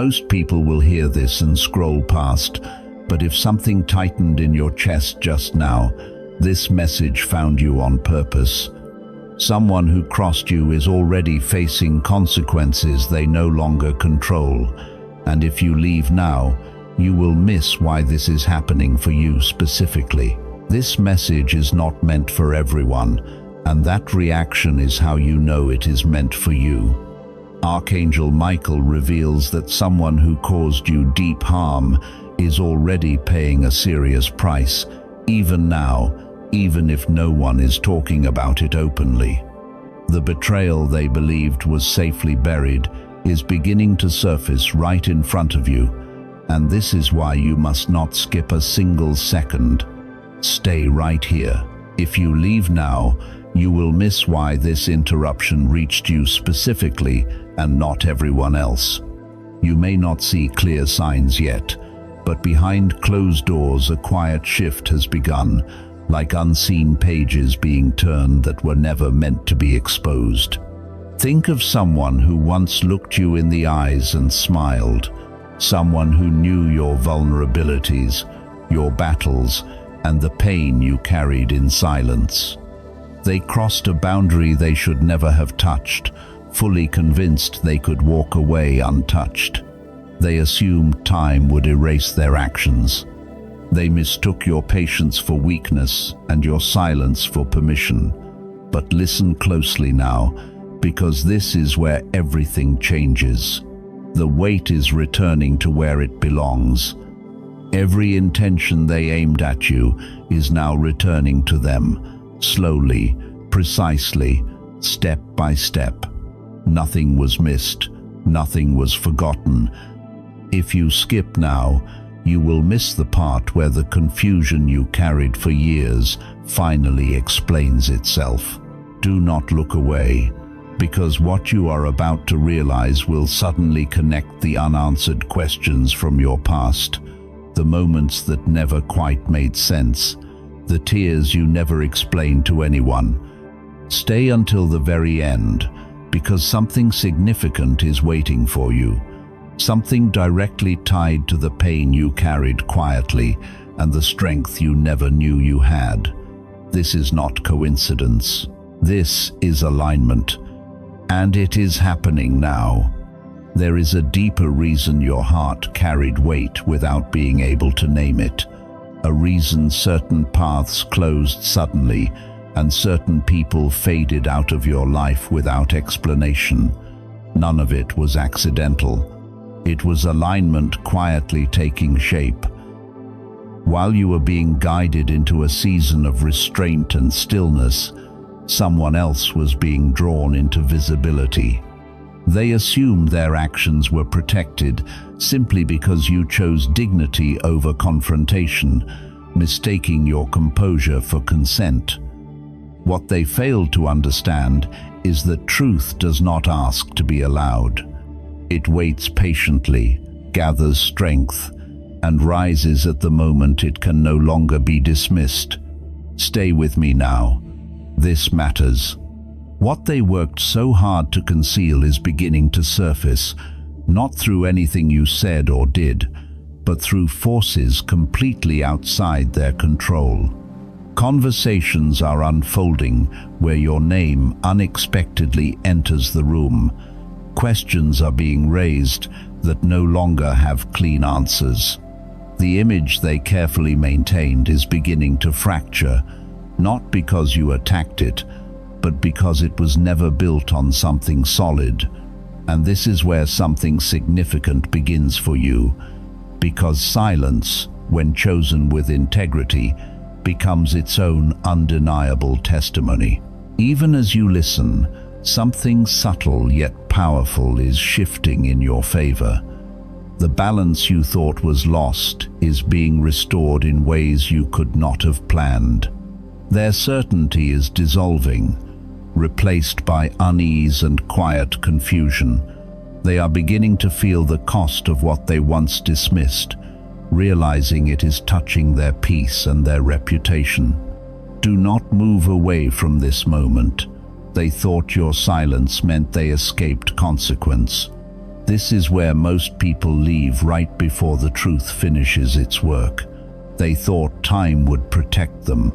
Most people will hear this and scroll past, but if something tightened in your chest just now, this message found you on purpose. Someone who crossed you is already facing consequences they no longer control, and if you leave now, you will miss why this is happening for you specifically. This message is not meant for everyone, and that reaction is how you know it is meant for you. Archangel Michael reveals that someone who caused you deep harm is already paying a serious price, even now, even if no one is talking about it openly. The betrayal they believed was safely buried is beginning to surface right in front of you, and this is why you must not skip a single second. Stay right here. If you leave now, you will miss why this interruption reached you specifically and not everyone else. You may not see clear signs yet, but behind closed doors a quiet shift has begun, like unseen pages being turned that were never meant to be exposed. Think of someone who once looked you in the eyes and smiled, someone who knew your vulnerabilities, your battles, and the pain you carried in silence. They crossed a boundary they should never have touched, fully convinced they could walk away untouched. They assumed time would erase their actions. They mistook your patience for weakness and your silence for permission. But listen closely now, because this is where everything changes. The weight is returning to where it belongs. Every intention they aimed at you is now returning to them, slowly, precisely, step by step. Nothing was missed, nothing was forgotten. If you skip now, you will miss the part where the confusion you carried for years finally explains itself. Do not look away, because what you are about to realize will suddenly connect the unanswered questions from your past, the moments that never quite made sense, the tears you never explained to anyone. Stay until the very end, because something significant is waiting for you. Something directly tied to the pain you carried quietly and the strength you never knew you had. This is not coincidence. This is alignment. And it is happening now. There is a deeper reason your heart carried weight without being able to name it. A reason certain paths closed suddenly and certain people faded out of your life without explanation. None of it was accidental. It was alignment quietly taking shape. While you were being guided into a season of restraint and stillness, someone else was being drawn into visibility. They assumed their actions were protected simply because you chose dignity over confrontation, mistaking your composure for consent. What they failed to understand is that truth does not ask to be allowed. It waits patiently, gathers strength, and rises at the moment it can no longer be dismissed. Stay with me now. This matters. What they worked so hard to conceal is beginning to surface, not through anything you said or did, but through forces completely outside their control. Conversations are unfolding where your name unexpectedly enters the room. Questions are being raised that no longer have clean answers. The image they carefully maintained is beginning to fracture, not because you attacked it, but because it was never built on something solid. And this is where something significant begins for you, because silence, when chosen with integrity, becomes its own undeniable testimony. Even as you listen, something subtle yet powerful is shifting in your favor. The balance you thought was lost is being restored in ways you could not have planned. Their certainty is dissolving, replaced by unease and quiet confusion. They are beginning to feel the cost of what they once dismissed, realizing it is touching their peace and their reputation. Do not move away from this moment. They thought your silence meant they escaped consequence. This is where most people leave right before the truth finishes its work. They thought time would protect them.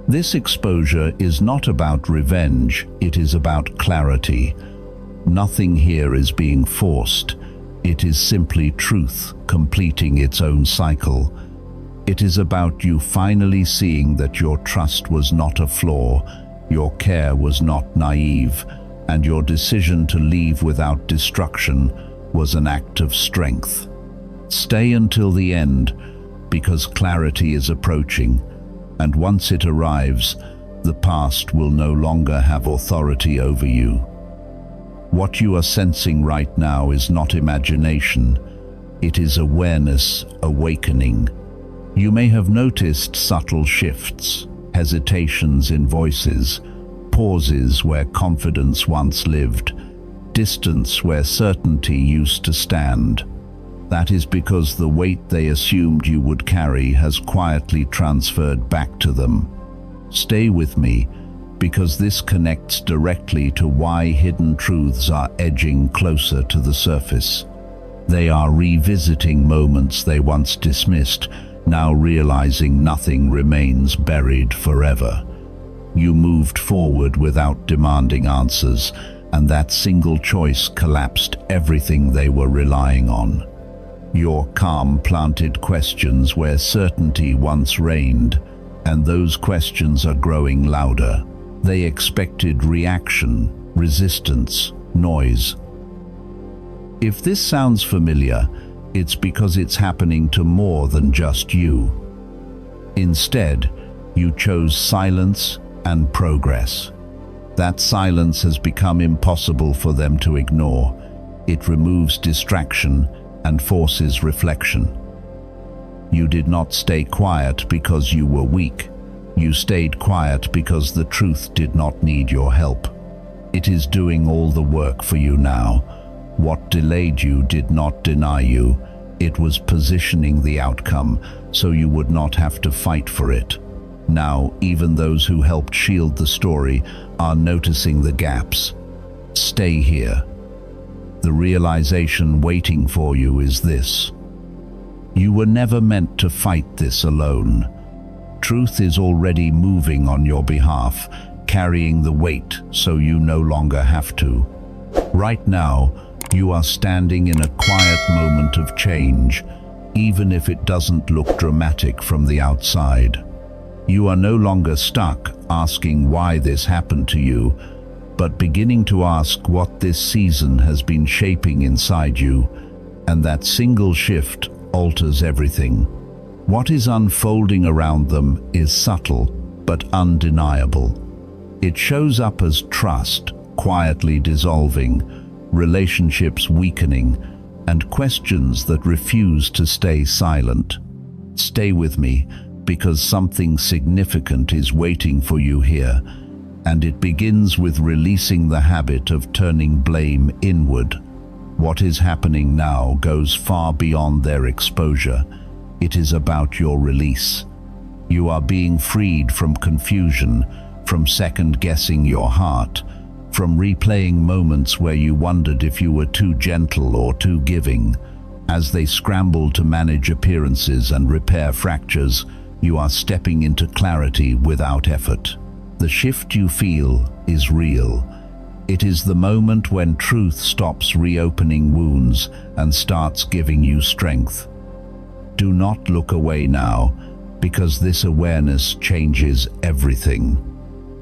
This exposure is not about revenge, it is about clarity. Nothing here is being forced. It is simply truth completing its own cycle. It is about you finally seeing that your trust was not a flaw, your care was not naive, and your decision to leave without destruction was an act of strength. Stay until the end, because clarity is approaching, and once it arrives, the past will no longer have authority over you. What you are sensing right now is not imagination, it is awareness awakening. You may have noticed subtle shifts, hesitations in voices, pauses where confidence once lived, distance where certainty used to stand. That is because the weight they assumed you would carry has quietly transferred back to them. Stay with me, because this connects directly to why hidden truths are edging closer to the surface. They are revisiting moments they once dismissed, now realizing nothing remains buried forever. You moved forward without demanding answers, and that single choice collapsed everything they were relying on. Your calm planted questions where certainty once reigned, and those questions are growing louder. They expected reaction, resistance, noise. If this sounds familiar, it's because it's happening to more than just you. Instead, you chose silence and progress. That silence has become impossible for them to ignore. It removes distraction and forces reflection. You did not stay quiet because you were weak. You stayed quiet because the truth did not need your help. It is doing all the work for you now. What delayed you did not deny you. It was positioning the outcome so you would not have to fight for it. Now, even those who helped shield the story are noticing the gaps. Stay here. The realization waiting for you is this: you were never meant to fight this alone. Truth is already moving on your behalf, carrying the weight so you no longer have to. Right now, you are standing in a quiet moment of change, even if it doesn't look dramatic from the outside. You are no longer stuck asking why this happened to you, but beginning to ask what this season has been shaping inside you, and that single shift alters everything. What is unfolding around them is subtle but undeniable. It shows up as trust quietly dissolving, relationships weakening, and questions that refuse to stay silent. Stay with me, because something significant is waiting for you here, and it begins with releasing the habit of turning blame inward. What is happening now goes far beyond their exposure. It is about your release. You are being freed from confusion, from second-guessing your heart, from replaying moments where you wondered if you were too gentle or too giving. As they scramble to manage appearances and repair fractures, you are stepping into clarity without effort. The shift you feel is real. It is the moment when truth stops reopening wounds and starts giving you strength. Do not look away now, because this awareness changes everything.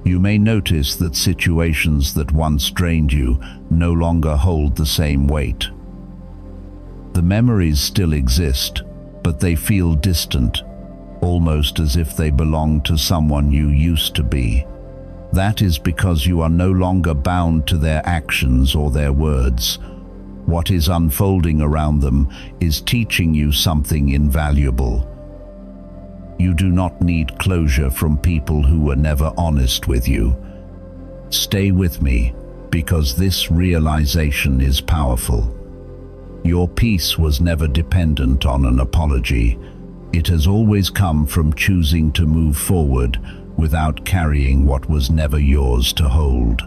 You may notice that situations that once drained you no longer hold the same weight. The memories still exist, but they feel distant, almost as if they belong to someone you used to be. That is because you are no longer bound to their actions or their words. What is unfolding around them is teaching you something invaluable. You do not need closure from people who were never honest with you. Stay with me, because this realization is powerful. Your peace was never dependent on an apology. It has always come from choosing to move forward without carrying what was never yours to hold.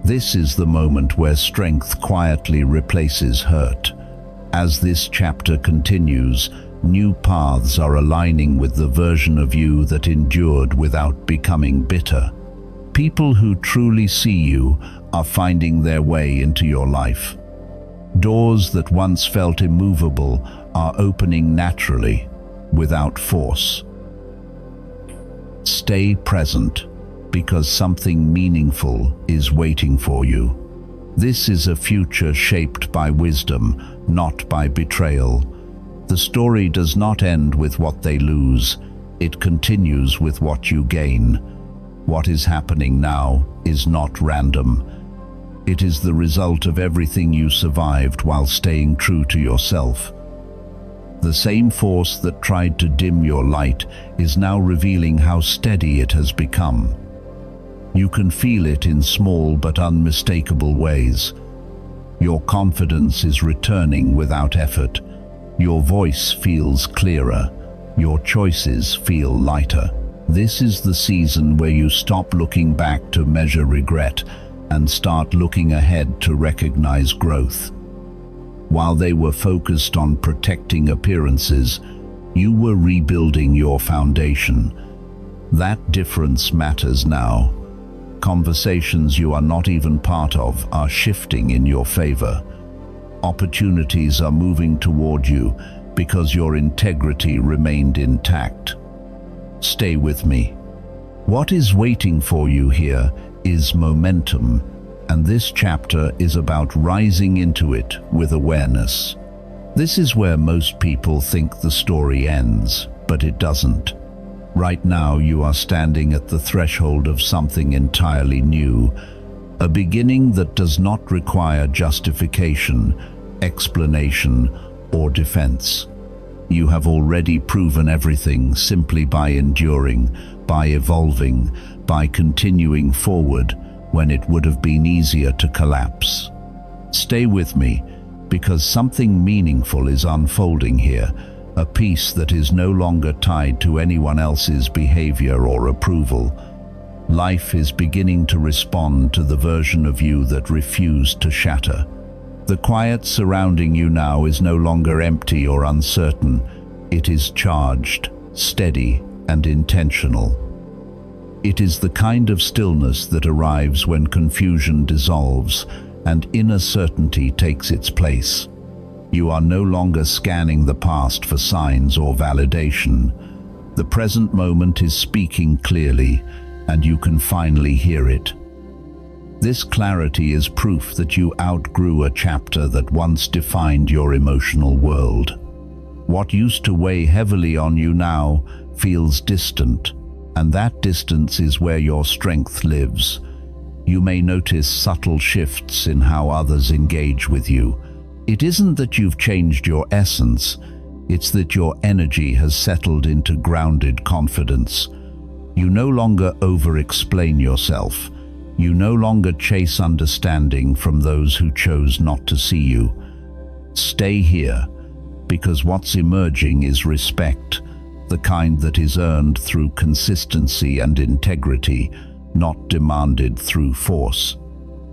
This is the moment where strength quietly replaces hurt. As this chapter continues, new paths are aligning with the version of you that endured without becoming bitter. People who truly see you are finding their way into your life. Doors that once felt immovable are opening naturally, without force. Stay present, because something meaningful is waiting for you. This is a future shaped by wisdom, not by betrayal. The story does not end with what they lose. It continues with what you gain. What is happening now is not random. It is the result of everything you survived while staying true to yourself. The same force that tried to dim your light is now revealing how steady it has become. You can feel it in small but unmistakable ways. Your confidence is returning without effort. Your voice feels clearer. Your choices feel lighter. This is the season where you stop looking back to measure regret and start looking ahead to recognize growth. While they were focused on protecting appearances, you were rebuilding your foundation. That difference matters now. Conversations you are not even part of are shifting in your favor. Opportunities are moving toward you because your integrity remained intact. Stay with me. What is waiting for you here is momentum, and this chapter is about rising into it with awareness. This is where most people think the story ends, but it doesn't. Right now you are standing at the threshold of something entirely new, a beginning that does not require justification, explanation, or defense. You have already proven everything simply by enduring, by evolving, by continuing forward when it would have been easier to collapse. Stay with me, because something meaningful is unfolding here, a peace that is no longer tied to anyone else's behavior or approval. Life is beginning to respond to the version of you that refused to shatter. The quiet surrounding you now is no longer empty or uncertain. It is charged, steady, and intentional. It is the kind of stillness that arrives when confusion dissolves and inner certainty takes its place. You are no longer scanning the past for signs or validation. The present moment is speaking clearly, and you can finally hear it. This clarity is proof that you outgrew a chapter that once defined your emotional world. What used to weigh heavily on you now feels distant, and that distance is where your strength lives. You may notice subtle shifts in how others engage with you. It isn't that you've changed your essence, it's that your energy has settled into grounded confidence. You no longer over-explain yourself. You no longer chase understanding from those who chose not to see you. Stay here, because what's emerging is respect, the kind that is earned through consistency and integrity, not demanded through force.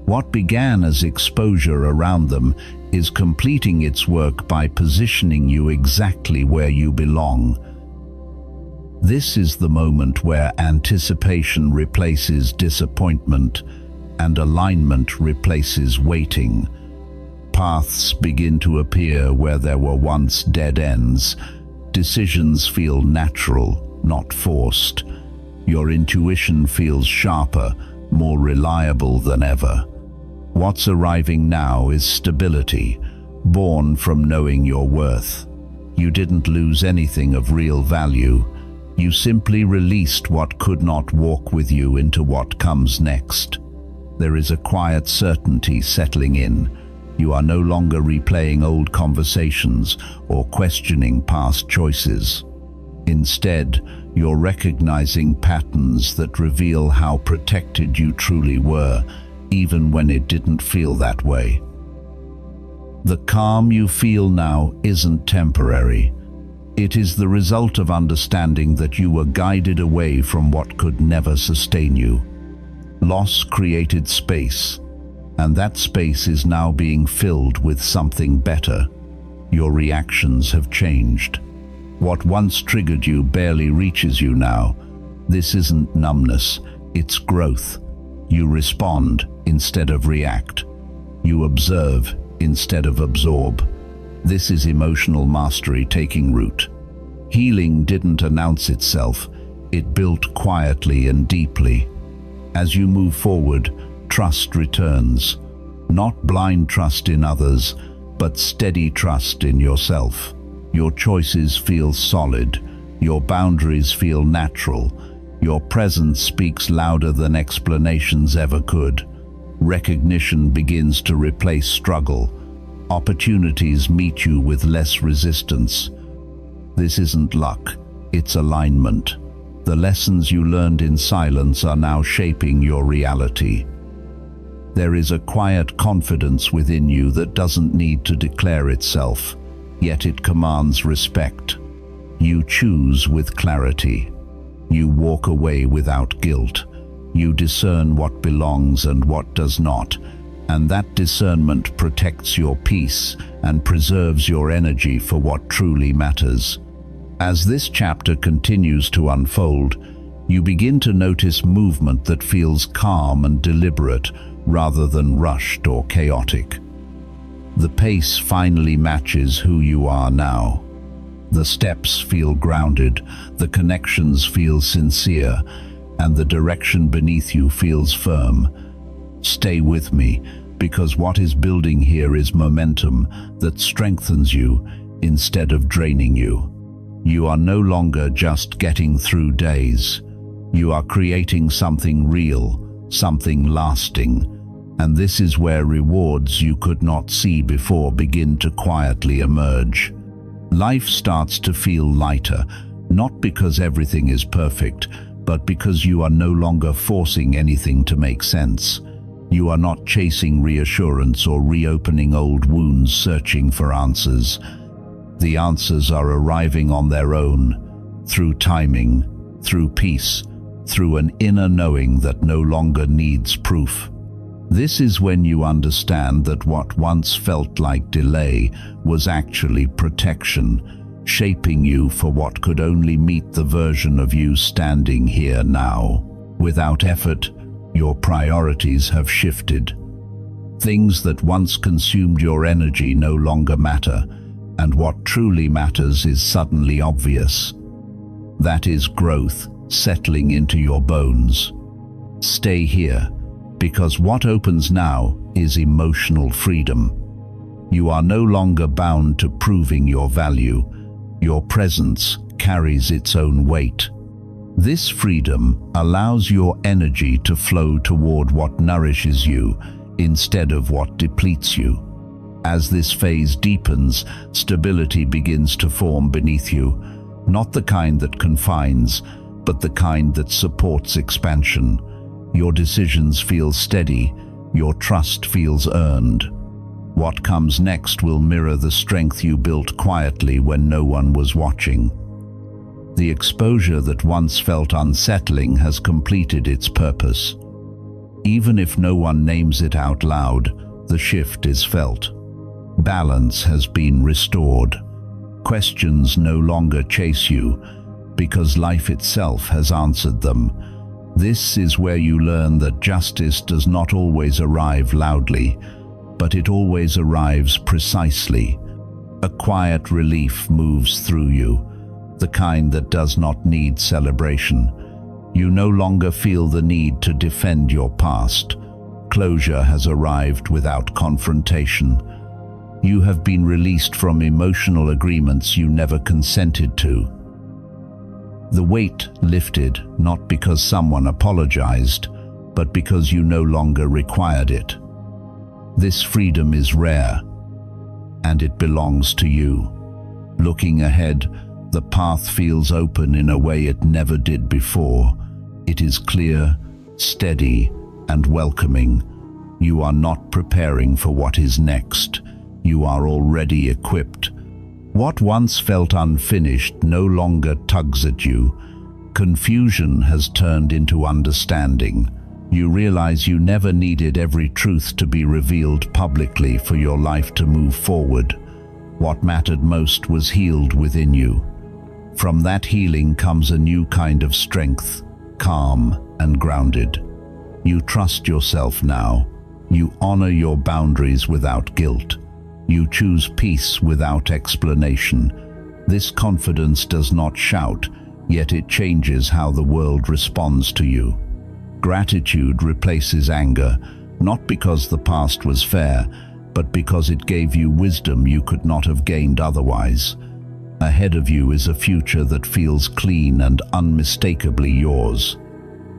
What began as exposure around them is completing its work by positioning you exactly where you belong. This is the moment where anticipation replaces disappointment and alignment replaces waiting. Paths begin to appear where there were once dead ends. Decisions feel natural, not forced. Your intuition feels sharper, more reliable than ever. What's arriving now is stability, born from knowing your worth. You didn't lose anything of real value. You simply released what could not walk with you into what comes next. There is a quiet certainty settling in. You are no longer replaying old conversations or questioning past choices. Instead, you're recognizing patterns that reveal how protected you truly were, even when it didn't feel that way. The calm you feel now isn't temporary. It is the result of understanding that you were guided away from what could never sustain you. Loss created space, and that space is now being filled with something better. Your reactions have changed. What once triggered you barely reaches you now. This isn't numbness, it's growth. You respond instead of react. You observe instead of absorb. This is emotional mastery taking root. Healing didn't announce itself, it built quietly and deeply. As you move forward, trust returns. Not blind trust in others, but steady trust in yourself. Your choices feel solid, your boundaries feel natural, your presence speaks louder than explanations ever could. Recognition begins to replace struggle. Opportunities meet you with less resistance. This isn't luck, it's alignment. The lessons you learned in silence are now shaping your reality. There is a quiet confidence within you that doesn't need to declare itself, yet it commands respect. You choose with clarity. You walk away without guilt. You discern what belongs and what does not, and that discernment protects your peace and preserves your energy for what truly matters. As this chapter continues to unfold, you begin to notice movement that feels calm and deliberate rather than rushed or chaotic. The pace finally matches who you are now. The steps feel grounded, the connections feel sincere, and the direction beneath you feels firm. Stay with me, because what is building here is momentum that strengthens you instead of draining you. You are no longer just getting through days. You are creating something real, something lasting, and this is where rewards you could not see before begin to quietly emerge. Life starts to feel lighter, not because everything is perfect, but because you are no longer forcing anything to make sense. You are not chasing reassurance or reopening old wounds searching for answers. The answers are arriving on their own, through timing, through peace, through an inner knowing that no longer needs proof. This is when you understand that what once felt like delay was actually protection, shaping you for what could only meet the version of you standing here now. Without effort, your priorities have shifted. Things that once consumed your energy no longer matter, and what truly matters is suddenly obvious. That is growth settling into your bones. Stay here, because what opens now is emotional freedom. You are no longer bound to proving your value. Your presence carries its own weight. This freedom allows your energy to flow toward what nourishes you instead of what depletes you. As this phase deepens, stability begins to form beneath you, not the kind that confines, but the kind that supports expansion. Your decisions feel steady, your trust feels earned. What comes next will mirror the strength you built quietly when no one was watching. The exposure that once felt unsettling has completed its purpose. Even if no one names it out loud, the shift is felt. Balance has been restored. Questions no longer chase you, because life itself has answered them. This is where you learn that justice does not always arrive loudly, but it always arrives precisely. A quiet relief moves through you, the kind that does not need celebration. You no longer feel the need to defend your past. Closure has arrived without confrontation. You have been released from emotional agreements you never consented to. The weight lifted not because someone apologized, but because you no longer required it. This freedom is rare, and it belongs to you. Looking ahead, the path feels open in a way it never did before. It is clear, steady, and welcoming. You are not preparing for what is next. You are already equipped. What once felt unfinished no longer tugs at you. Confusion has turned into understanding. You realize you never needed every truth to be revealed publicly for your life to move forward. What mattered most was healed within you. From that healing comes a new kind of strength, calm and grounded. You trust yourself now. You honor your boundaries without guilt. You choose peace without explanation. This confidence does not shout, yet it changes how the world responds to you. Gratitude replaces anger, not because the past was fair, but because it gave you wisdom you could not have gained otherwise. Ahead of you is a future that feels clean and unmistakably yours.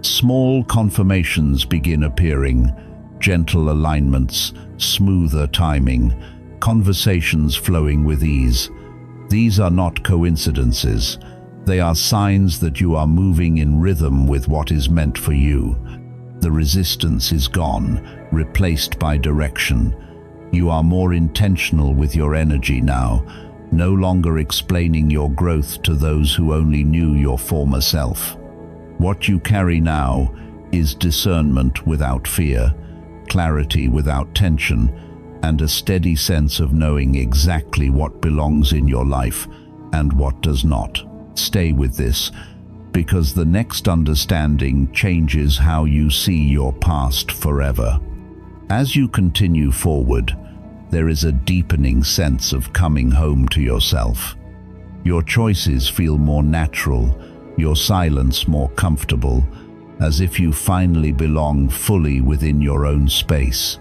Small confirmations begin appearing, gentle alignments, smoother timing, conversations flowing with ease. These are not coincidences. They are signs that you are moving in rhythm with what is meant for you. The resistance is gone, replaced by direction. You are more intentional with your energy now, no longer explaining your growth to those who only knew your former self. What you carry now is discernment without fear, clarity without tension, and a steady sense of knowing exactly what belongs in your life and what does not. Stay with this, because the next understanding changes how you see your past forever. As you continue forward, there is a deepening sense of coming home to yourself. Your choices feel more natural, your silence more comfortable, as if you finally belong fully within your own space.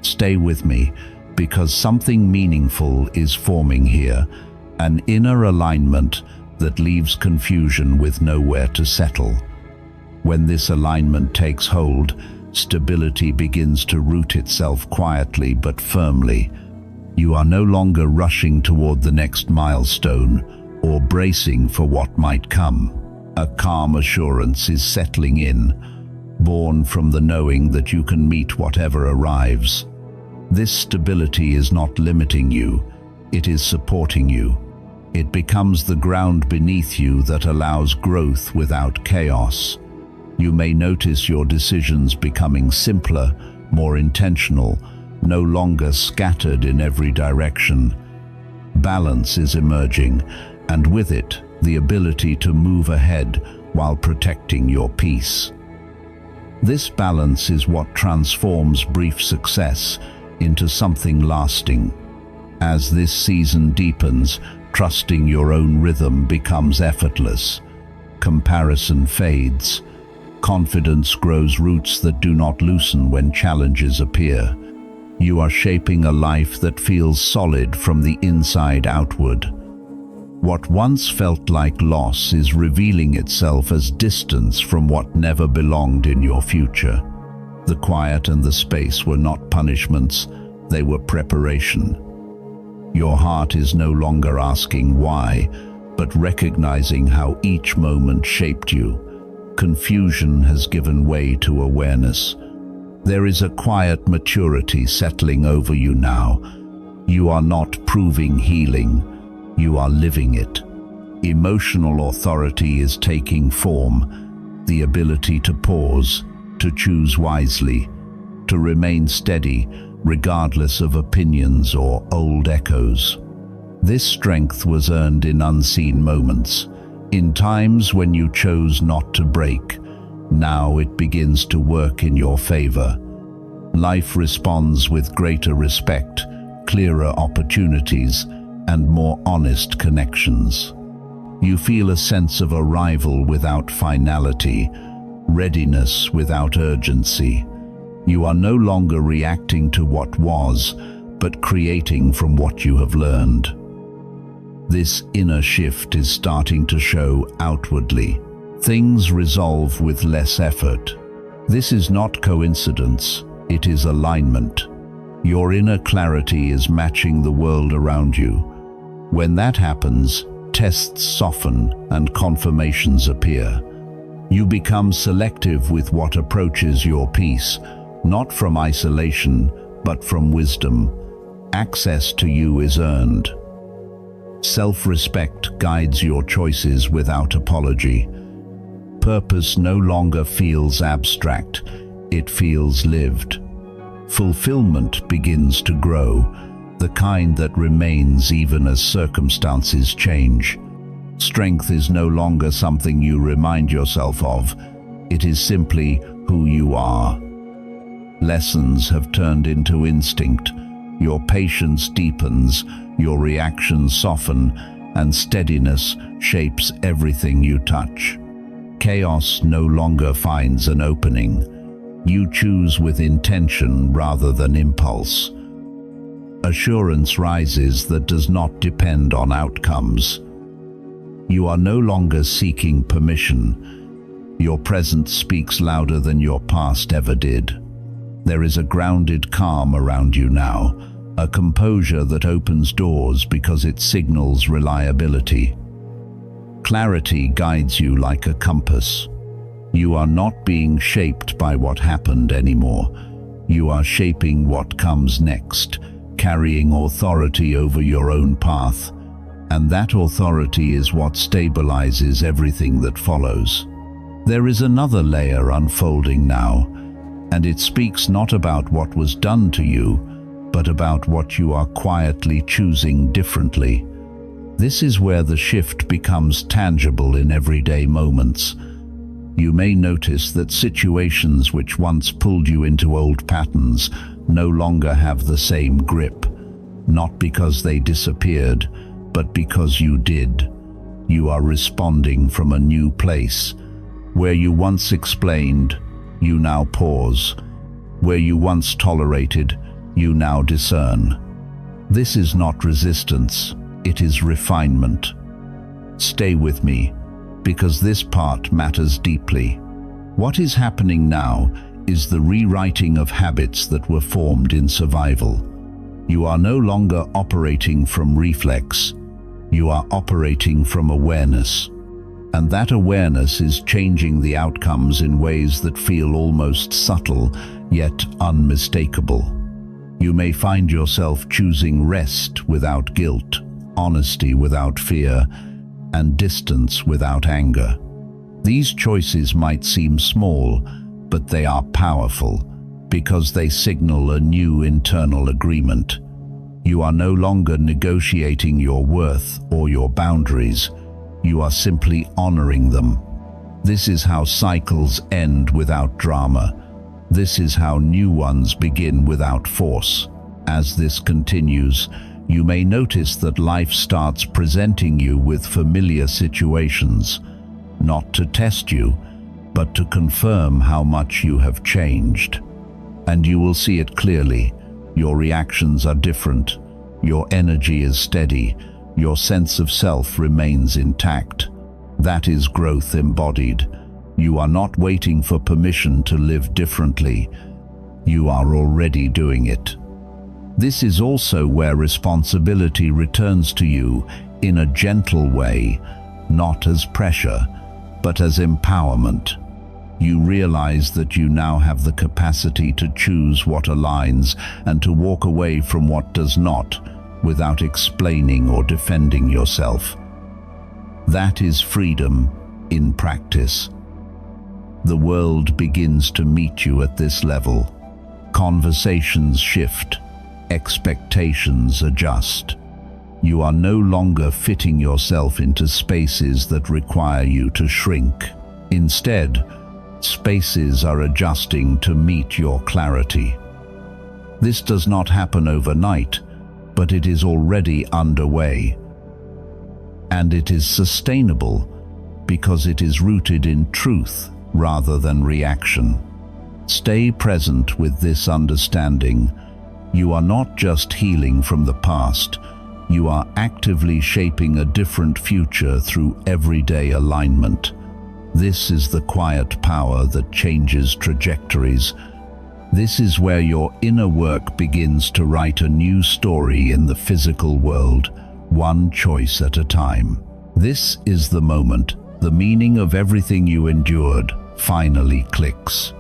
Stay with me, because something meaningful is forming here, an inner alignment that leaves confusion with nowhere to settle. When this alignment takes hold, stability begins to root itself quietly but firmly. You are no longer rushing toward the next milestone or bracing for what might come. A calm assurance is settling in, born from the knowing that you can meet whatever arrives. This stability is not limiting you, it is supporting you. It becomes the ground beneath you that allows growth without chaos. You may notice your decisions becoming simpler, more intentional, no longer scattered in every direction. Balance is emerging, and with it, the ability to move ahead while protecting your peace. This balance is what transforms brief success into something lasting. As this season deepens, trusting your own rhythm becomes effortless. Comparison fades. Confidence grows roots that do not loosen when challenges appear. You are shaping a life that feels solid from the inside outward. What once felt like loss is revealing itself as distance from what never belonged in your future. The quiet and the space were not punishments, they were preparation. Your heart is no longer asking why, but recognizing how each moment shaped you. Confusion has given way to awareness. There is a quiet maturity settling over you now. You are not proving healing, you are living it. Emotional authority is taking form, the ability to pause, to choose wisely, to remain steady regardless of opinions or old echoes. This strength was earned in unseen moments, in times when you chose not to break. Now it begins to work in your favor. Life responds with greater respect, clearer opportunities, and more honest connections. You feel a sense of arrival without finality, readiness without urgency. You are no longer reacting to what was, but creating from what you have learned. This inner shift is starting to show outwardly. Things resolve with less effort. This is not coincidence, it is alignment. Your inner clarity is matching the world around you. When that happens, tests soften and confirmations appear. You become selective with what approaches your peace, not from isolation, but from wisdom. Access to you is earned. Self-respect guides your choices without apology. Purpose no longer feels abstract, it feels lived. Fulfillment begins to grow, the kind that remains even as circumstances change. Strength is no longer something you remind yourself of. It is simply who you are. Lessons have turned into instinct. Your patience deepens, your reactions soften, and steadiness shapes everything you touch. Chaos no longer finds an opening. You choose with intention rather than impulse. Assurance rises that does not depend on outcomes. You are no longer seeking permission. Your present speaks louder than your past ever did. There is a grounded calm around you now, a composure that opens doors because it signals reliability. Clarity guides you like a compass. You are not being shaped by what happened anymore. You are shaping what comes next, carrying authority over your own path. And that authority is what stabilizes everything that follows. There is another layer unfolding now, and it speaks not about what was done to you, but about what you are quietly choosing differently. This is where the shift becomes tangible in everyday moments. You may notice that situations which once pulled you into old patterns no longer have the same grip, not because they disappeared, but because you did. You are responding from a new place. Where you once explained, you now pause. Where you once tolerated, you now discern. This is not resistance, it is refinement. Stay with me, because this part matters deeply. What is happening now is the rewriting of habits that were formed in survival. You are no longer operating from reflex. You are operating from awareness. And that awareness is changing the outcomes in ways that feel almost subtle, yet unmistakable. You may find yourself choosing rest without guilt, honesty without fear, and distance without anger. These choices might seem small, but they are powerful because they signal a new internal agreement. You are no longer negotiating your worth or your boundaries. You are simply honoring them. This is how cycles end without drama. This is how new ones begin without force. As this continues, you may notice that life starts presenting you with familiar situations, not to test you, but to confirm how much you have changed. And you will see it clearly. Your reactions are different. Your energy is steady. Your sense of self remains intact. That is growth embodied. You are not waiting for permission to live differently. You are already doing it. This is also where responsibility returns to you in a gentle way, not as pressure, but as empowerment. You realize that you now have the capacity to choose what aligns and to walk away from what does not, without explaining or defending yourself. That is freedom in practice. The world begins to meet you at this level. Conversations shift. Expectations adjust. You are no longer fitting yourself into spaces that require you to shrink. Instead, spaces are adjusting to meet your clarity. This does not happen overnight, but it is already underway. And it is sustainable because it is rooted in truth rather than reaction. Stay present with this understanding. You are not just healing from the past, you are actively shaping a different future through everyday alignment. This is the quiet power that changes trajectories. This is where your inner work begins to write a new story in the physical world, one choice at a time. This is the moment the meaning of everything you endured finally clicks.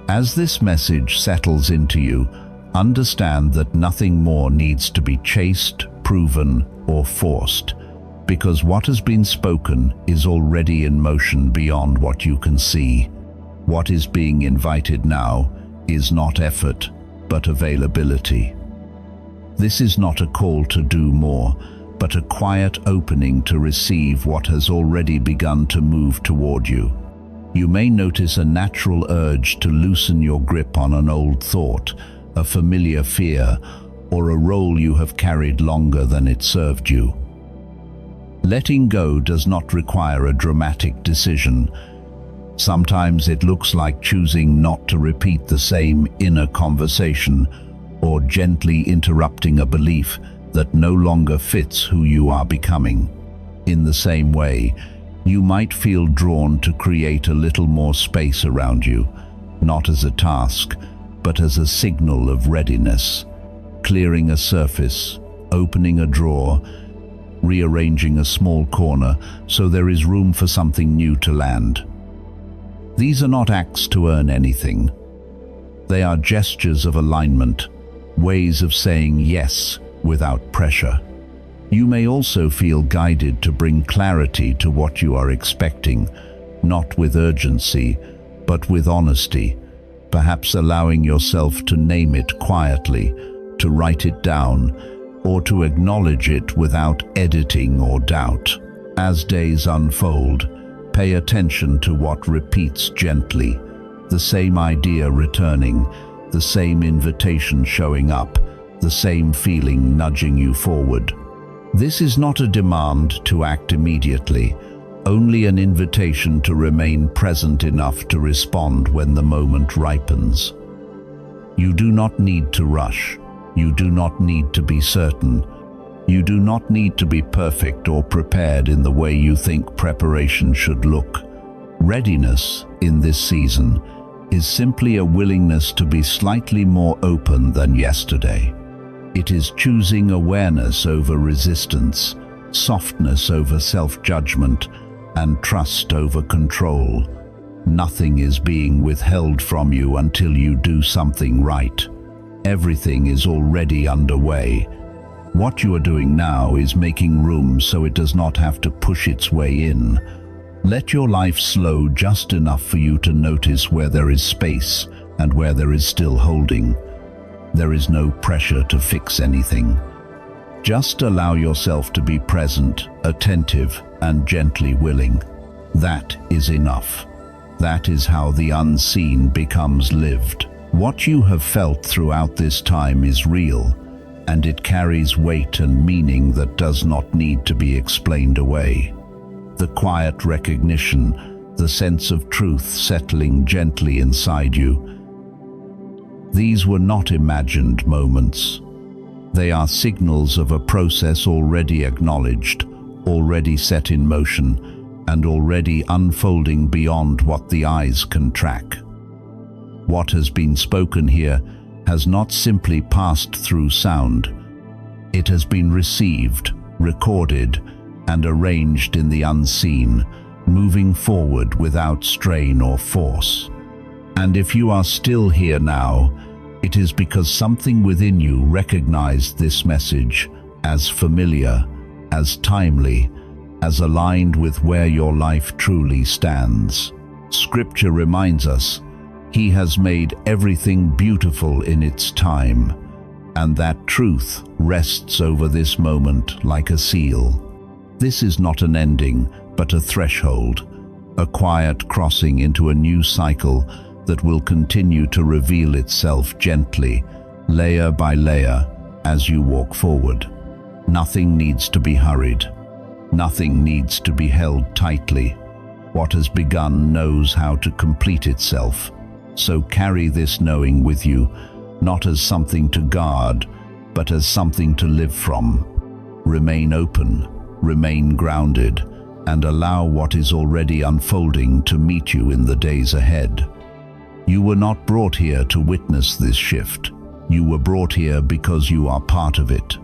As this message settles into you, understand that nothing more needs to be chased, proven, or forced, because what has been spoken is already in motion beyond what you can see. What is being invited now is not effort, but availability. This is not a call to do more, but a quiet opening to receive what has already begun to move toward you. You may notice a natural urge to loosen your grip on an old thought, a familiar fear, or a role you have carried longer than it served you. Letting go does not require a dramatic decision. Sometimes it looks like choosing not to repeat the same inner conversation, or gently interrupting a belief that no longer fits who you are becoming. In the same way, you might feel drawn to create a little more space around you, not as a task, but as a signal of readiness. Clearing a surface, opening a drawer, rearranging a small corner so there is room for something new to land. These are not acts to earn anything. They are gestures of alignment, ways of saying yes without pressure. You may also feel guided to bring clarity to what you are expecting, not with urgency, but with honesty, perhaps allowing yourself to name it quietly, to write it down, or to acknowledge it without editing or doubt. As days unfold, pay attention to what repeats gently, the same idea returning, the same invitation showing up, the same feeling nudging you forward. This is not a demand to act immediately, only an invitation to remain present enough to respond when the moment ripens. You do not need to rush. You do not need to be certain. You do not need to be perfect or prepared in the way you think preparation should look. Readiness in this season is simply a willingness to be slightly more open than yesterday. It is choosing awareness over resistance, softness over self-judgment, and trust over control. Nothing is being withheld from you until you do something right. Everything is already underway. What you are doing now is making room so it does not have to push its way in. Let your life slow just enough for you to notice where there is space and where there is still holding. There is no pressure to fix anything. Just allow yourself to be present, attentive, and gently willing. That is enough. That is how the unseen becomes lived. What you have felt throughout this time is real, and it carries weight and meaning that does not need to be explained away. The quiet recognition, the sense of truth settling gently inside you. These were not imagined moments. They are signals of a process already acknowledged, already set in motion, and already unfolding beyond what the eyes can track. What has been spoken here has not simply passed through sound. It has been received, recorded, and arranged in the unseen, moving forward without strain or force. And if you are still here now, it is because something within you recognized this message as familiar, as timely, as aligned with where your life truly stands. Scripture reminds us, He has made everything beautiful in its time, and that truth rests over this moment like a seal. This is not an ending, but a threshold, a quiet crossing into a new cycle that will continue to reveal itself gently, layer by layer, as you walk forward. Nothing needs to be hurried. Nothing needs to be held tightly. What has begun knows how to complete itself. So carry this knowing with you, not as something to guard, but as something to live from. Remain open, remain grounded, and allow what is already unfolding to meet you in the days ahead. You were not brought here to witness this shift. You were brought here because you are part of it,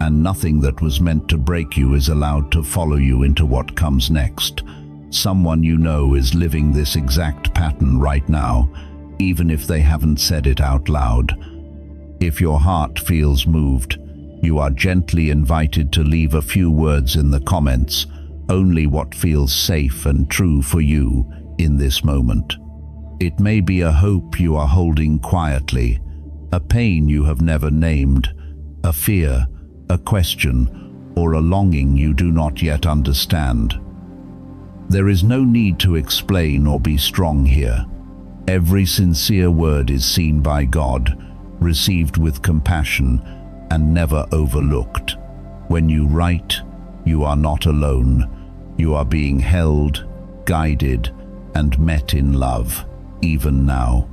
and nothing that was meant to break you is allowed to follow you into what comes next. Someone you know is living this exact pattern right now, even if they haven't said it out loud. If your heart feels moved, you are gently invited to leave a few words in the comments, only what feels safe and true for you in this moment. It may be a hope you are holding quietly, a pain you have never named, a fear, a question, or a longing you do not yet understand. There is no need to explain or be strong here. Every sincere word is seen by God, received with compassion, and never overlooked. When you write, you are not alone. You are being held, guided, and met in love, even now.